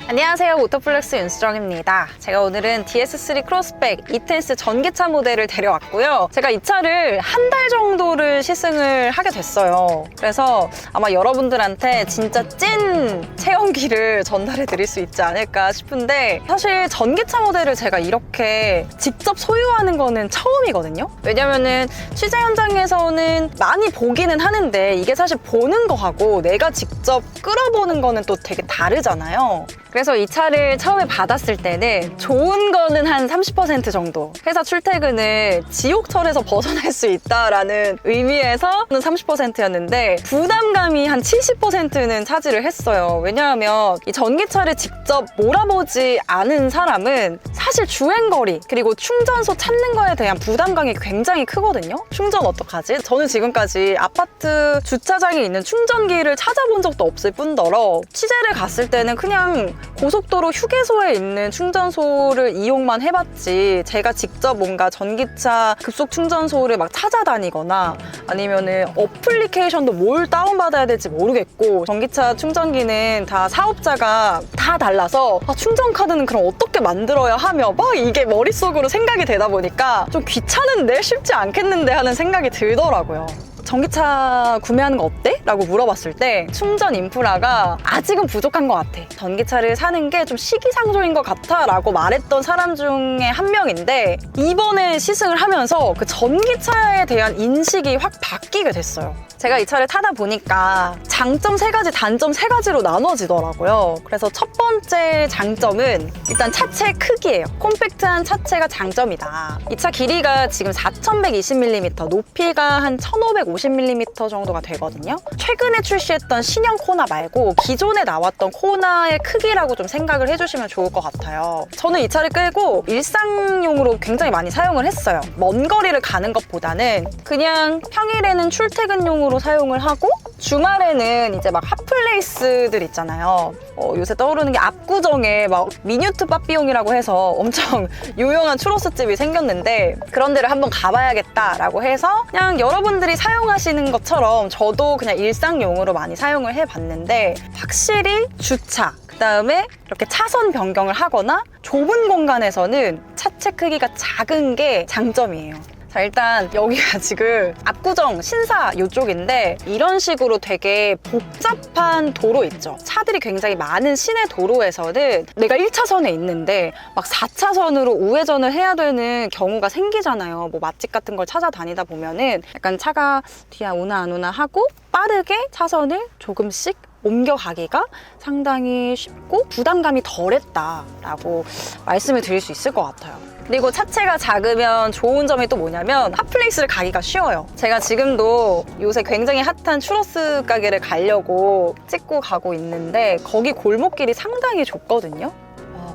안녕하세요, 오토플렉스 윤수정입니다. 제가 오늘은 DS3 크로스백 이텐스 전기차 모델을 데려왔고요. 제가 이 차를 한 달 정도를 시승을 하게 됐어요. 그래서 아마 여러분들한테 진짜 찐 체험기를 전달해 드릴 수 있지 않을까 싶은데, 사실 전기차 모델을 제가 이렇게 직접 소유하는 거는 처음이거든요. 왜냐면은 취재 현장에서는 많이 보기는 하는데 이게 사실 보는 거하고 내가 직접 끌어보는 거는 또 되게 다르잖아요. 그래서 이 차를 처음에 받았을 때는 좋은 거는 한 30% 정도, 회사 출퇴근을 지옥철에서 벗어날 수 있다라는 의미에서는 30%였는데 부담감이 한 70%는 차지를 했어요. 왜냐하면 이 전기차를 직접 몰아보지 않은 사람은 사실 주행거리 그리고 충전소 찾는 거에 대한 부담감이 굉장히 크거든요. 충전 어떡하지? 저는 지금까지 아파트 주차장에 있는 충전기를 찾아본 적도 없을 뿐더러 취재를 갔을 때는 그냥 고속도로 휴게소에 있는 충전소를 이용만 해봤지, 제가 직접 뭔가 전기차 급속 충전소를 막 찾아다니거나 아니면은 어플리케이션도 뭘 다운받아야 될지 모르겠고, 전기차 충전기는 다 사업자가 다 달라서 충전 카드는 그럼 어떻게 만들어야 하며 막 이게 머릿속으로 생각이 되다 보니까 좀 귀찮은데, 쉽지 않겠는데 하는 생각이 들더라고요. 전기차 구매하는 거 어때? 라고 물어봤을 때 충전 인프라가 아직은 부족한 것 같아, 전기차를 사는 게 좀 시기상조인 것 같아 라고 말했던 사람 중에 한 명인데, 이번에 시승을 하면서 그 전기차에 대한 인식이 확 바뀌게 됐어요. 제가 이 차를 타다 보니까 장점 3가지, 단점 3가지로 나눠지더라고요. 그래서 첫 번째 장점은 일단 차체 크기예요. 콤팩트한 차체가 장점이다. 이 차 길이가 지금 4120mm, 높이가 한 1550mm 정도가 되거든요. 최근에 출시했던 신형 코나 말고 기존에 나왔던 코나의 크기라고 좀 생각을 해주시면 좋을 것 같아요. 저는 이 차를 끌고 일상용으로 굉장히 많이 사용을 했어요. 먼 거리를 가는 것보다는 그냥 평일에는 출퇴근용으로 사용을 하고, 주말에는 이제 막 핫플레이스들 있잖아요. 요새 떠오르는 게 압구정에 막 미뉴트 빠삐용이라고 해서 엄청 유명한 추러스집이 생겼는데, 그런 데를 한번 가봐야겠다라고 해서 그냥 여러분들이 사용하시는 것처럼 저도 그냥 일상용으로 많이 사용을 해봤는데, 확실히 주차, 그 다음에 이렇게 차선 변경을 하거나 좁은 공간에서는 차체 크기가 작은 게 장점이에요. 자, 일단 여기가 지금 압구정 신사 이쪽인데, 이런 식으로 되게 복잡한 도로 있죠. 차들이 굉장히 많은 시내 도로에서는 내가 1차선에 있는데 막 4차선으로 우회전을 해야 되는 경우가 생기잖아요. 뭐 맛집 같은 걸 찾아다니다 보면은 약간 차가 뒤에 오나 안 오나 하고 빠르게 차선을 조금씩 옮겨가기가 상당히 쉽고 부담감이 덜했다라고 말씀을 드릴 수 있을 것 같아요. 그리고 차체가 작으면 좋은 점이 또 뭐냐면 핫플레이스를 가기가 쉬워요. 제가 지금도 요새 굉장히 핫한 추러스 가게를 가려고 찍고 가고 있는데, 거기 골목길이 상당히 좁거든요.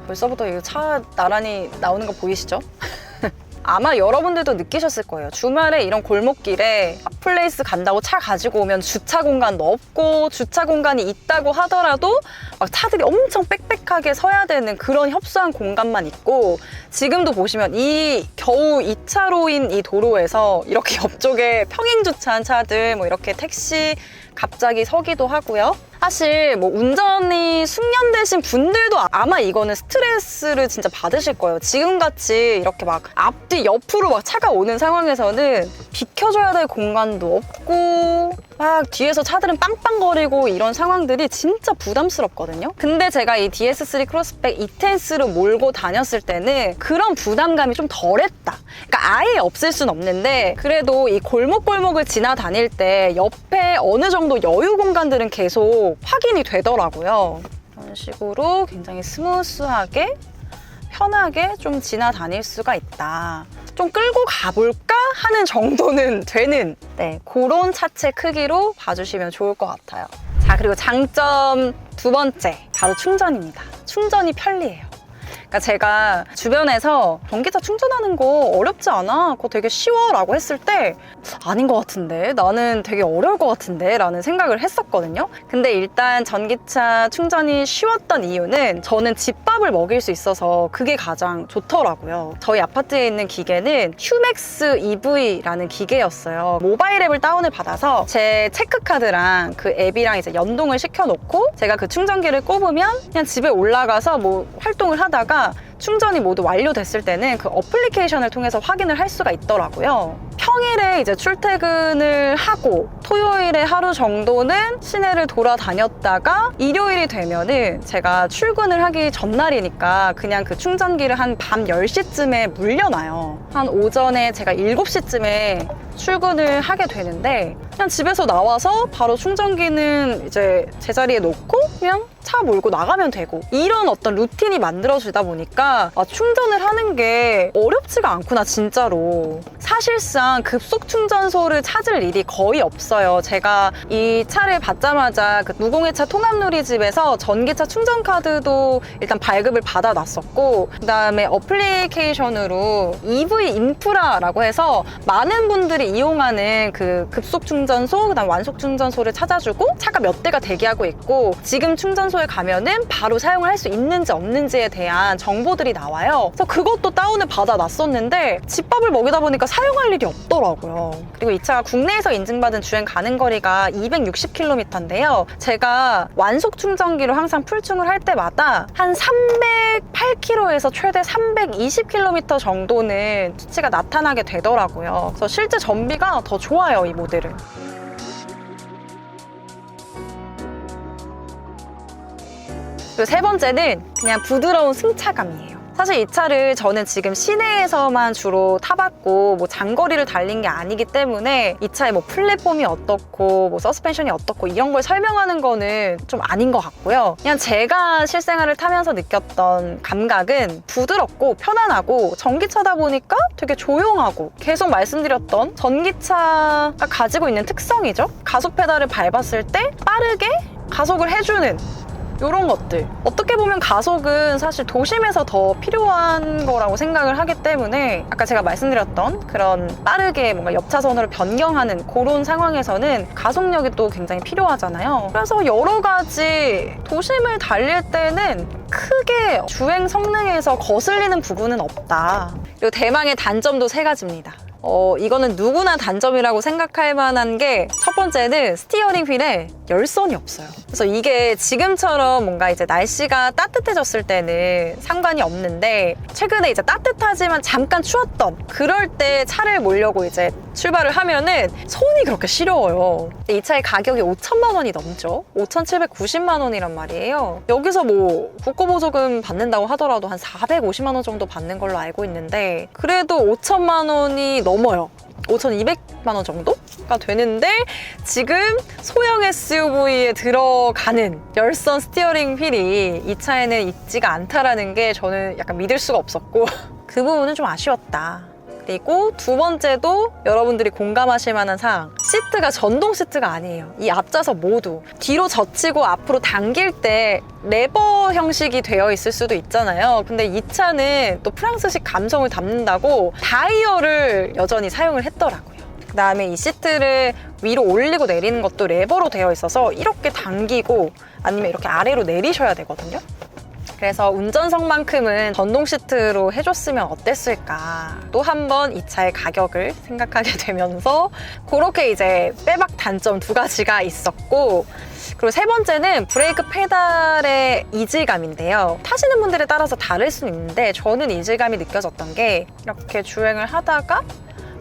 벌써부터 이거 차 나란히 나오는 거 보이시죠? 아마 여러분들도 느끼셨을 거예요. 주말에 이런 골목길에 핫플레이스 간다고 차 가지고 오면 주차 공간도 없고, 주차 공간이 있다고 하더라도 막 차들이 엄청 빽빽하게 서야 되는 그런 협소한 공간만 있고, 지금도 보시면 이 겨우 2차로인 이 도로에서 이렇게 옆쪽에 평행 주차한 차들, 뭐 이렇게 택시 갑자기 서기도 하고요. 사실 뭐 운전이 숙련되신 분들도 아마 이거는 스트레스를 진짜 받으실 거예요. 지금같이 이렇게 막 앞뒤 옆으로 막 차가 오는 상황에서는 비켜줘야 될 공간도 없고, 막 뒤에서 차들은 빵빵거리고 이런 상황들이 진짜 부담스럽거든요. 근데 제가 이 DS3 크로스백 이텐스로 몰고 다녔을 때는 그런 부담감이 좀 덜했다. 그러니까 아예 없을 순 없는데, 그래도 이 골목골목을 지나다닐 때 옆에 어느 정도 여유 공간들은 계속 확인이 되더라고요. 이런 식으로 굉장히 스무스하게 편하게 좀 지나다닐 수가 있다. 좀 끌고 가볼까 하는 정도는 되는, 그런 차체 크기로 봐주시면 좋을 것 같아요. 자, 그리고 장점 두 번째, 바로 충전입니다. 충전이 편리해요. 그러니까 제가 주변에서 전기차 충전하는 거 어렵지 않아, 그거 되게 쉬워 라고 했을 때 아닌 것 같은데, 나는 되게 어려울 것 같은데 라는 생각을 했었거든요. 근데 일단 전기차 충전이 쉬웠던 이유는 저는 집밥을 먹일 수 있어서 그게 가장 좋더라고요. 저희 아파트에 있는 기계는 휴맥스 EV라는 기계였어요. 모바일 앱을 다운을 받아서 제 체크카드랑 그 앱이랑 이제 연동을 시켜놓고 제가 그 충전기를 꼽으면 그냥 집에 올라가서 뭐 활동을 하다가 충전이 모두 완료됐을 때는 그 어플리케이션을 통해서 확인을 할 수가 있더라고요. 평일에 이제 출퇴근을 하고 토요일에 하루 정도는 시내를 돌아다녔다가 일요일이 되면은 제가 출근을 하기 전날이니까 그냥 그 충전기를 한 밤 10시쯤에 물려놔요. 한 오전에 제가 7시쯤에 출근을 하게 되는데 그냥 집에서 나와서 바로 충전기는 이제 제자리에 놓고 그냥 차 몰고 나가면 되고, 이런 어떤 루틴이 만들어지다 보니까 충전을 하는 게 어렵지가 않구나 진짜로. 사실상 급속 충전소를 찾을 일이 거의 없어요. 제가 이 차를 받자마자 그 무공해차 통합누리집에서 전기차 충전카드도 일단 발급을 받아놨었고, 그 다음에 어플리케이션으로 EV 인프라라고 해서 많은 분들이 이용하는 그 급속 충전소, 그 다음 완속 충전소를 찾아주고 차가 몇 대가 대기하고 있고 지금 충전소에 가면은 바로 사용을 할 수 있는지 없는지에 대한 정보들이 나와요. 그래서 그것도 다운을 받아놨었는데 집밥을 먹이다 보니까 사용할 일이 없더라고요. 그리고 이 차가 국내에서 인증받은 주행 가능 거리가 260km인데요. 제가 완속 충전기로 항상 풀충을 할 때마다 한 308km에서 최대 320km 정도는 수치가 나타나게 되더라고요. 그래서 실제 전비가 더 좋아요, 이 모델은. 그리고 세 번째는 그냥 부드러운 승차감이에요. 사실 이 차를 저는 지금 시내에서만 주로 타봤고 뭐 장거리를 달린 게 아니기 때문에 이 차의 뭐 플랫폼이 어떻고 뭐 서스펜션이 어떻고 이런 걸 설명하는 거는 좀 아닌 것 같고요. 그냥 제가 실생활을 타면서 느꼈던 감각은 부드럽고 편안하고, 전기차다 보니까 되게 조용하고, 계속 말씀드렸던 전기차가 가지고 있는 특성이죠. 가속 페달을 밟았을 때 빠르게 가속을 해주는 이런 것들. 어떻게 보면 가속은 사실 도심에서 더 필요한 거라고 생각을 하기 때문에 아까 제가 말씀드렸던 그런 빠르게 뭔가 옆차선으로 변경하는 그런 상황에서는 가속력이 또 굉장히 필요하잖아요. 그래서 여러 가지 도심을 달릴 때는 크게 주행 성능에서 거슬리는 부분은 없다. 그리고 대망의 단점도 세 가지입니다. 이거는 누구나 단점이라고 생각할 만한 게, 첫 번째는 스티어링 휠에 열선이 없어요. 그래서 이게 지금처럼 뭔가 이제 날씨가 따뜻해졌을 때는 상관이 없는데, 최근에 이제 따뜻하지만 잠깐 추웠던 그럴 때 차를 몰려고 이제 출발을 하면은 손이 그렇게 시려워요. 이 차의 가격이 5천만 원이 넘죠. 5,790만 원이란 말이에요. 여기서 뭐 국고보조금 받는다고 하더라도 한 450만 원 정도 받는 걸로 알고 있는데, 그래도 5천만 원이 넘어요. 5,200만 원 정도가 되는데 지금 소형 SUV에 들어가는 열선 스티어링 휠이 이 차에는 있지가 않다라는 게 저는 약간 믿을 수가 없었고 그 부분은 좀 아쉬웠다. 그리고 두 번째도 여러분들이 공감하실 만한 사항, 시트가 전동 시트가 아니에요. 이 앞좌석 모두 뒤로 젖히고 앞으로 당길 때 레버 형식이 되어 있을 수도 있잖아요. 근데 이 차는 또 프랑스식 감성을 담는다고 다이얼을 여전히 사용을 했더라고요. 그 다음에 이 시트를 위로 올리고 내리는 것도 레버로 되어 있어서 이렇게 당기고 아니면 이렇게 아래로 내리셔야 되거든요. 그래서 운전석만큼은 전동 시트로 해줬으면 어땠을까. 또 한 번 이 차의 가격을 생각하게 되면서 그렇게 이제 빼박 단점 두 가지가 있었고, 그리고 세 번째는 브레이크 페달의 이질감인데요. 타시는 분들에 따라서 다를 수는 있는데 저는 이질감이 느껴졌던 게, 이렇게 주행을 하다가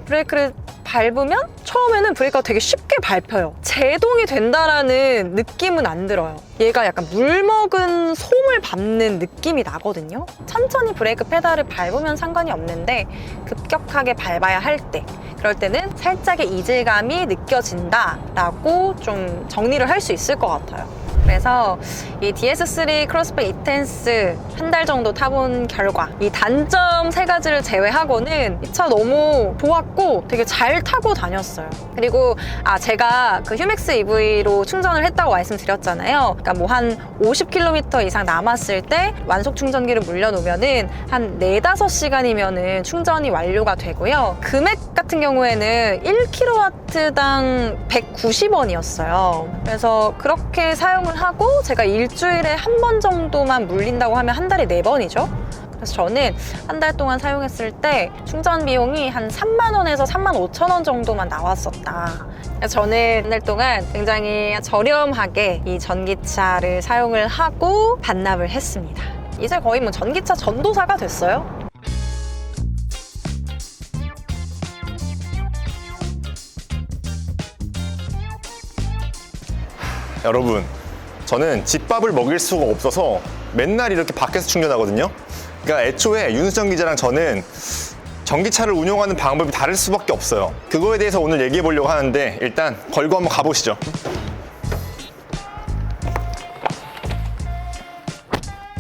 브레이크를 밟으면 처음에는 브레이크가 되게 쉽게 밟혀요. 제동이 된다라는 느낌은 안 들어요. 얘가 약간 물 먹은 솜을 밟는 느낌이 나거든요. 천천히 브레이크 페달을 밟으면 상관이 없는데 급격하게 밟아야 할 때, 그럴 때는 살짝의 이질감이 느껴진다라고 좀 정리를 할 수 있을 것 같아요. 그래서 이 DS3 크로스백 이텐스 한 달 정도 타본 결과 이 단점 3가지를 제외하고는 이 차 너무 좋았고 되게 잘 타고 다녔어요. 그리고 제가 그 휴맥스 EV로 충전을 했다고 말씀드렸잖아요. 그러니까 뭐 한 50km 이상 남았을 때 완속 충전기를 물려놓으면은 한 4-5시간이면은 충전이 완료가 되고요. 금액 같은 경우에는 1kW당 190원이었어요. 그래서 그렇게 사용을 하고 제가 일주일에 한 번 정도만 물린다고 하면 한 달에 4번이죠. 그래서 저는 한 달 동안 사용했을 때 충전 비용이 한 3만 원에서 3만 5천 원 정도만 나왔었다. 그래서 저는 한 달 동안 굉장히 저렴하게 이 전기차를 사용을 하고 반납을 했습니다. 이제 거의 뭐 전기차 전도사가 됐어요. 여러분, 저는 집밥을 먹일 수가 없어서 맨날 이렇게 밖에서 충전하거든요. 그러니까 애초에 윤수정 기자랑 저는 전기차를 운용하는 방법이 다를 수밖에 없어요. 그거에 대해서 오늘 얘기해 보려고 하는데 일단 걸고 한번 가보시죠.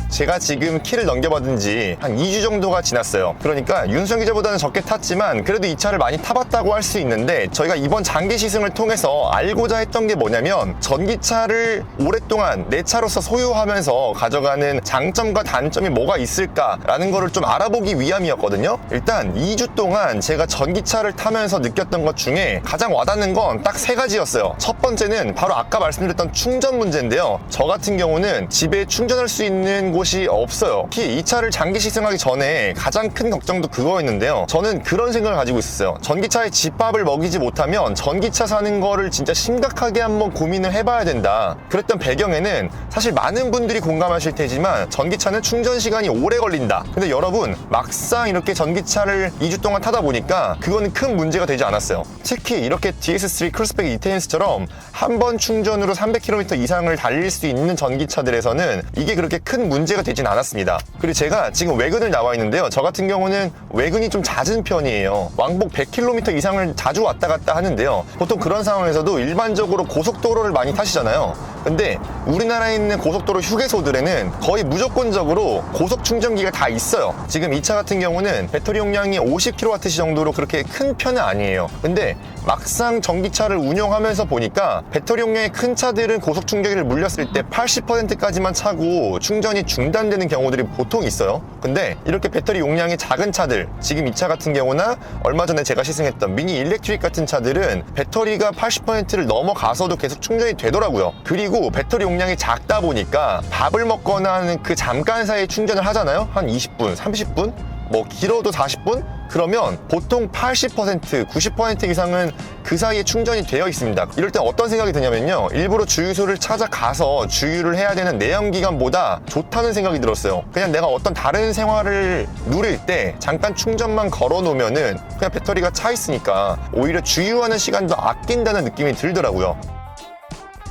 제가 지금 키를 넘겨받은 지 한 2주 정도가 지났어요. 그러니까 윤수정 기자보다는 적게 탔지만 그래도 이 차를 많이 타봤다고 할 수 있는데, 저희가 이번 장기 시승을 통해서 알고자 했던 게 뭐냐면 전기차를 오랫동안 내 차로서 소유하면서 가져가는 장점과 단점이 뭐가 있을까라는 거를 좀 알아보기 위함이었거든요. 일단 2주 동안 제가 전기차를 타면서 느꼈던 것 중에 가장 와닿는 건 딱 3가지였어요. 첫 번째는 바로 아까 말씀드렸던 충전 문제인데요. 저 같은 경우는 집에 충전할 수 있는 곳이 없어요. 특히 이 차를 장기 시승하기 전에 가장 큰 걱정도 그거였는데요. 저는 그런 생각을 가지고 있었어요. 전기차에 집밥을 먹이지 못하면 전기차 사는 거를 진짜 심각하게 한번 고민을 해봐야 된다. 그랬던 배경에는 사실 많은 분들이 공감하실 테지만 전기차는 충전 시간이 오래 걸린다. 근데 여러분, 막상 이렇게 전기차를 2주 동안 타다 보니까 그거는 큰 문제가 되지 않았어요. 특히 이렇게 DS3 크로스백 이텐스처럼 한 번 충전으로 300km 이상을 달릴 수 있는 전기차들에서는 이게 그렇게 큰 문제가 되진 않았습니다. 그리고 제가 지금 외근을 나와 있는데요. 저 같은 경우는 외근이 좀 잦은 편이에요. 왕복 100km 이상을 자주 왔다 갔다 하는데요. 보통 그런 상황에서도 일반적으로 고속도로를 많이 타시잖아요. 근데 우리나라에 있는 고속도로 휴게소들에는 거의 무조건적으로 고속 충전기가 다 있어요. 지금 이 차 같은 경우는 배터리 용량이 50kWh 정도로 그렇게 큰 편은 아니에요. 근데 막상 전기차를 운영하면서 보니까 배터리 용량이 큰 차들은 고속 충전기를 물렸을 때 80%까지만 차고 충전이 중단되는 경우들이 보통 있어요. 근데 이렇게 배터리 용량이 작은 차들, 지금 이 차 같은 경우나 얼마 전에 제가 시승했던 미니 일렉트릭 같은 차들은 배터리가 80%를 넘어가서도 계속 충전이 되더라고요. 그리고 배터리 용량이 작다 보니까 밥을 먹거나 하는 그 잠깐 사이에 충전을 하잖아요. 한 20분, 30분? 뭐 길어도 40분? 그러면 보통 80%, 90% 이상은 그 사이에 충전이 되어 있습니다. 이럴 때 어떤 생각이 드냐면요, 일부러 주유소를 찾아가서 주유를 해야 되는 내연기관보다 좋다는 생각이 들었어요. 그냥 내가 어떤 다른 생활을 누릴 때 잠깐 충전만 걸어 놓으면은 그냥 배터리가 차 있으니까 오히려 주유하는 시간도 아낀다는 느낌이 들더라고요.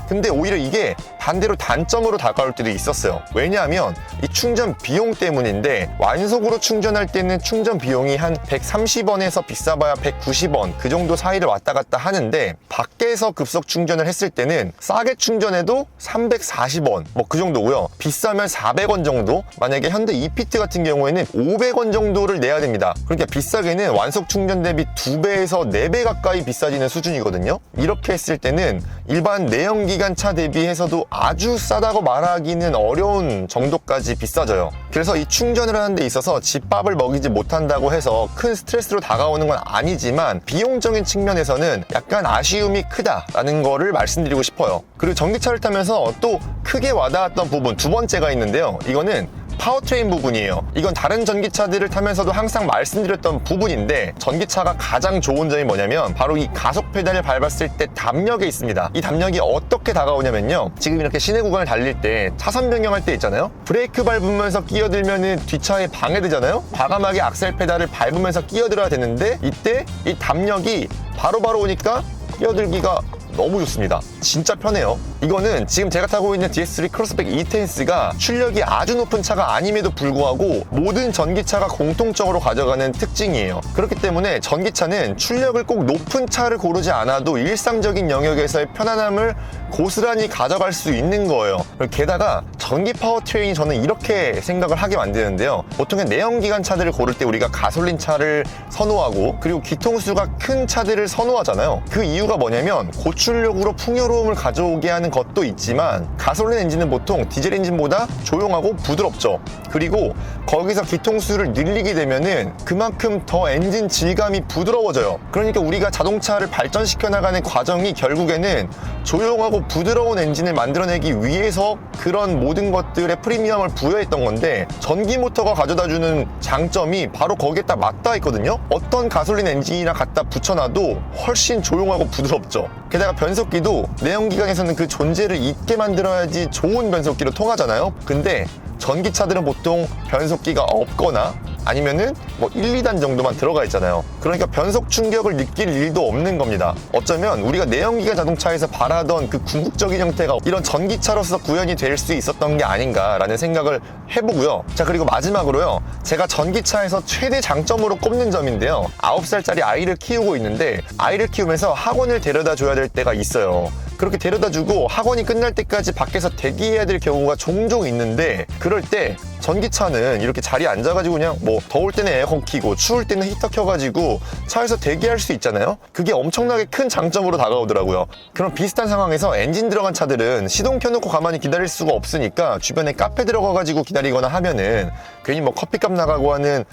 근데 오히려 이게 반대로 단점으로 다가올 때도 있었어요. 왜냐하면 이 충전 비용 때문인데, 완속으로 충전할 때는 충전 비용이 한 130원에서 비싸봐야 190원 그 정도 사이를 왔다 갔다 하는데, 밖에서 급속 충전을 했을 때는 싸게 충전해도 340원 뭐 그 정도고요. 비싸면 400원 정도, 만약에 현대 이피트 같은 경우에는 500원 정도를 내야 됩니다. 그러니까 비싸게는 완속 충전 대비 2배에서 4배 가까이 비싸지는 수준이거든요. 이렇게 했을 때는 일반 내연기관 차 대비해서도 아주 싸다고 말하기는 어려운 정도까지 비싸져요. 그래서 이 충전을 하는 데 있어서 집밥을 먹이지 못한다고 해서 큰 스트레스로 다가오는 건 아니지만 비용적인 측면에서는 약간 아쉬움이 크다라는 거를 말씀드리고 싶어요. 그리고 전기차를 타면서 또 크게 와닿았던 부분 두 번째가 있는데요. 이거는 파워트레인 부분이에요. 이건 다른 전기차들을 타면서도 항상 말씀드렸던 부분인데, 전기차가 가장 좋은 점이 뭐냐면 바로 이 가속 페달을 밟았을 때 담력에 있습니다. 이 담력이 어떻게 다가오냐면요, 지금 이렇게 시내 구간을 달릴 때 차선 변경할 때 있잖아요. 브레이크 밟으면서 끼어들면은 뒷차에 방해되잖아요. 과감하게 악셀 페달을 밟으면서 끼어들어야 되는데, 이때 이 담력이 바로바로 오니까 끼어들기가 너무 좋습니다. 진짜 편해요. 이거는 지금 제가 타고 있는 DS3 크로스백 E-Tense가 출력이 아주 높은 차가 아님에도 불구하고 모든 전기차가 공통적으로 가져가는 특징이에요. 그렇기 때문에 전기차는 출력을 꼭 높은 차를 고르지 않아도 일상적인 영역에서의 편안함을 고스란히 가져갈 수 있는 거예요. 게다가 전기 파워트레인이 저는 이렇게 생각을 하게 만드는데요. 보통의 내연기관 차들을 고를 때 우리가 가솔린 차를 선호하고 그리고 기통수가 큰 차들을 선호하잖아요. 그 이유가 뭐냐면 고출력으로 풍요로움을 가져오게 하는 것도 있지만 가솔린 엔진은 보통 디젤 엔진보다 조용하고 부드럽죠. 그리고 거기서 기통수를 늘리게 되면은 그만큼 더 엔진 질감이 부드러워져요. 그러니까 우리가 자동차를 발전시켜 나가는 과정이 결국에는 조용하고 부드러운 엔진을 만들어내기 위해서 그런 모든 것들의 프리미엄을 부여했던 건데 전기 모터가 가져다주는 장점이 바로 거기에 딱 맞닿아 있거든요. 어떤 가솔린 엔진이나 갖다 붙여놔도 훨씬 조용하고 부드럽죠. 게다가 변속기도 내연기관에서는 그 존재를 잊게 만들어야지 좋은 변속기로 통하잖아요. 근데 전기차들은 보통 변속기가 없거나 아니면은 뭐 1, 2단 정도만 들어가 있잖아요. 그러니까 변속 충격을 느낄 일도 없는 겁니다. 어쩌면 우리가 내연기관 자동차에서 바라던 그 궁극적인 형태가 이런 전기차로서 구현이 될 수 있었던 게 아닌가라는 생각을 해보고요. 자, 그리고 마지막으로요. 제가 전기차에서 최대 장점으로 꼽는 점인데요. 9살짜리 아이를 키우고 있는데 아이를 키우면서 학원을 데려다 줘야 될 때가 있어요. 그렇게 데려다 주고 학원이 끝날 때까지 밖에서 대기해야 될 경우가 종종 있는데 그럴 때 전기차는 이렇게 자리에 앉아가지고 그냥 뭐 더울 때는 에어컨 켜고 추울 때는 히터 켜가지고 차에서 대기할 수 있잖아요. 그게 엄청나게 큰 장점으로 다가오더라고요. 그럼 비슷한 상황에서 엔진 들어간 차들은 시동 켜놓고 가만히 기다릴 수가 없으니까 주변에 카페 들어가가지고 기다리거나 하면은 괜히 뭐 커피값 나가고 하는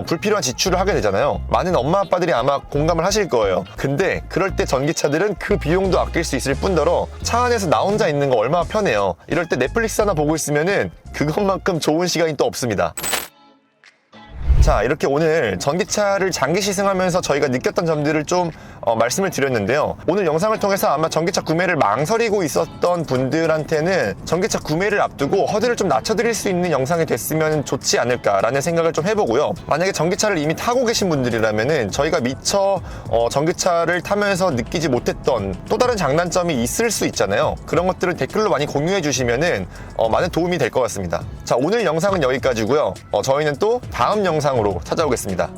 불필요한 지출을 하게 되잖아요. 많은 엄마 아빠들이 아마 공감을 하실 거예요. 근데 그럴 때 전기차들은 그 비용도 아낄 수 있을 뿐더러 차 안에서 나 혼자 있는 거 얼마나 편해요. 이럴 때 넷플릭스 하나 보고 있으면은 그것만큼 좋은 시간이 또 없습니다. 자, 이렇게 오늘 전기차를 장기 시승하면서 저희가 느꼈던 점들을 좀 말씀을 드렸는데요. 오늘 영상을 통해서 아마 전기차 구매를 망설이고 있었던 분들한테는 전기차 구매를 앞두고 허들을 좀 낮춰드릴 수 있는 영상이 됐으면 좋지 않을까라는 생각을 좀 해보고요. 만약에 전기차를 이미 타고 계신 분들이라면은 저희가 미처 전기차를 타면서 느끼지 못했던 또 다른 장단점이 있을 수 있잖아요. 그런 것들을 댓글로 많이 공유해 주시면은 많은 도움이 될 것 같습니다. 자, 오늘 영상은 여기까지고요. 저희는 또 다음 영상으로 찾아오겠습니다.